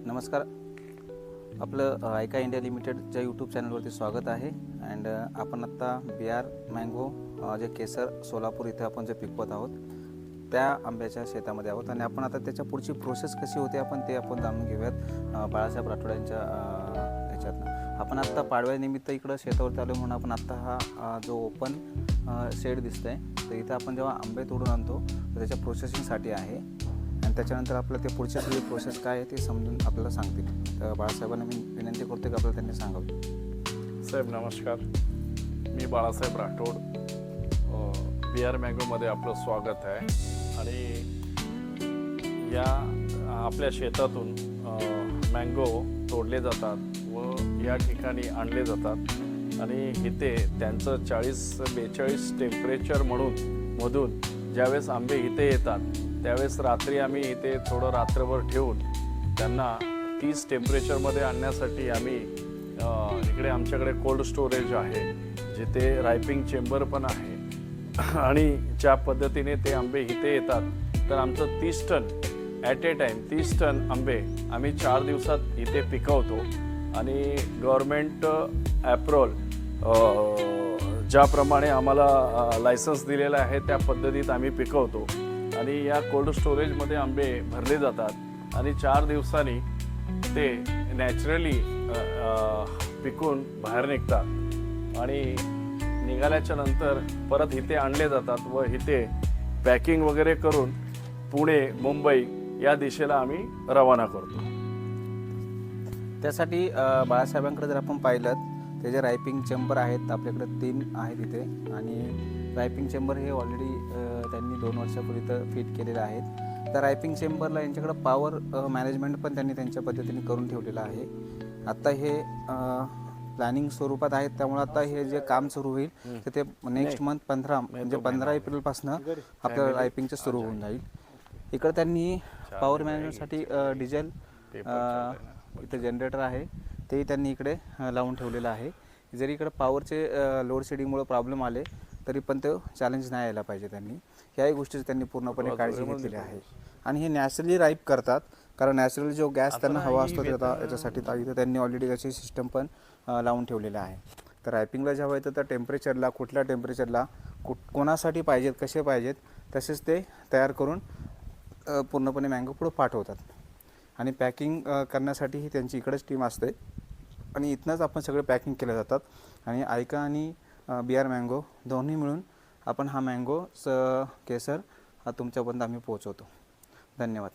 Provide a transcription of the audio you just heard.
नमस्कार. आपलं आयका इंडिया लिमिटेडच्या यूट्यूब चॅनलवरती स्वागत आहे. अँड आपण आत्ता बिहार मँगो जे केसर सोलापूर इथे आपण जे पिकवत आहोत त्या आंब्याच्या शेतामध्ये आहोत आणि आपण आता त्याच्या पुढची प्रोसेस कशी होते आपण जाणून घेऊयात बाळासाहेब राठोड यांच्या ह्याच्यातनं. आपण आत्ता पाडव्यानिमित्त इकडं शेतावरती आलो म्हणून आपण आत्ता हा जो ओपन शेड दिसतं आहे तर इथं आपण जेव्हा आंबे तोडून आणतो तर त्याच्या प्रोसेसिंगसाठी आहे आणि त्याच्यानंतर आपलं ते पुढची सगळी प्रोसेस काय आहे ते समजून आपल्याला सांगतील. तर बाळासाहेबांना मी विनंती करतो की आपल्याला त्यांनी सांगावं. साहेब नमस्कार, मी बाळासाहेब राठोड. बिहार मँगोमध्ये आपलं स्वागत आहे. आणि या आपल्या शेतातून मँगो तोडले जातात व या ठिकाणी आणले जातात आणि इथे त्यांचं 40-42 टेम्परेचर मधून ज्यावेळेस आंबे इथे येतात त्यावेळेस रात्री आम्ही इथे थोडं रात्रभर ठेवून त्यांना 30 टेम्परेचरमध्ये आणण्यासाठी आम्ही इकडे आमच्याकडे कोल्ड स्टोरेज आहे जिथे रायपिंग चेंबर पण आहे आणि ज्या पद्धतीने ते आंबे इथे येतात तर आमचं 30 ton at a time 30 ton आंबे आम्ही 4 दिवसात इथे पिकवतो. आणि गव्हर्मेंट ॲप्रोल ज्याप्रमाणे आम्हाला लायसन्स दिलेलं आहे त्या पद्धतीत आम्ही पिकवतो आणि या कोल्ड स्टोरेजमध्ये आंबे भरले जातात आणि 4 दिवसांनी ते नॅचरली पिकून बाहेर निघतात आणि निघाल्याच्या नंतर परत इथे आणले जातात व इथे पॅकिंग वगैरे करून पुणे मुंबई या दिशेला आम्ही रवाना करतो. त्यासाठी बाळासाहेबांकडे जर आपण पाहिलं ते जे रायपिंग चेंबर आहेत आपल्याकडे 3 आहेत इथे आणि रायपिंग चेंबर हे ऑलरेडी त्यांनी 2 वर्षापूर्वी इथं फिट केलेलं आहेत. तर रायपिंग चेंबरला यांच्याकडं पॉवर मॅनेजमेंट पण त्यांनी त्यांच्या पद्धतीने करून ठेवलेलं आहे. आत्ता हे प्लॅनिंग स्वरूपात आहेत त्यामुळे आता हे जे काम सुरू होईल तर ते नेक्स्ट मंथ 15 एप्रिलपासून आपलं रायपिंगचं सुरू होऊन जाईल. इकडं त्यांनी पॉवर मॅनेजमेंटसाठी डिझेल इथं जनरेटर आहे तेही त्यांनी इकडे लावून ठेवलेलं आहे. जरी इकडे पॉवरचे लोड शेडिंगमुळे प्रॉब्लेम आले तरी पण ते चॅलेंज नाही यायला पाहिजे. त्यांनी ह्याही गोष्टीची त्यांनी पूर्णपणे काळजी घेतलेली आहे. आणि हे नॅचरली राईप करतात कारण नॅचरली जो गॅस त्यांना हवा असतो याच्यासाठी इथं त्यांनी ऑलरेडी त्याची सिस्टम पण लावून ठेवलेलं आहे. तर रायपिंगला जेव्हा येतं तर टेम्परेचरला कुठल्या टेम्परेचरला कोणासाठी पाहिजेत कसे पाहिजेत तसेच ते तयार करून पूर्णपणे मँगो पुढं पाठवतात. आणि पॅकिंग करण्यासाठीही त्यांची इकडेच टीम असते आणि इथनंच आपण सगळे पॅकिंग केले जातात. आणि आयका आणि बिहार मँगो दोन्ही मिळून आपण हा मँगो केसर हा तुमच्यापर्यंत आम्ही पोहोचवतो. धन्यवाद.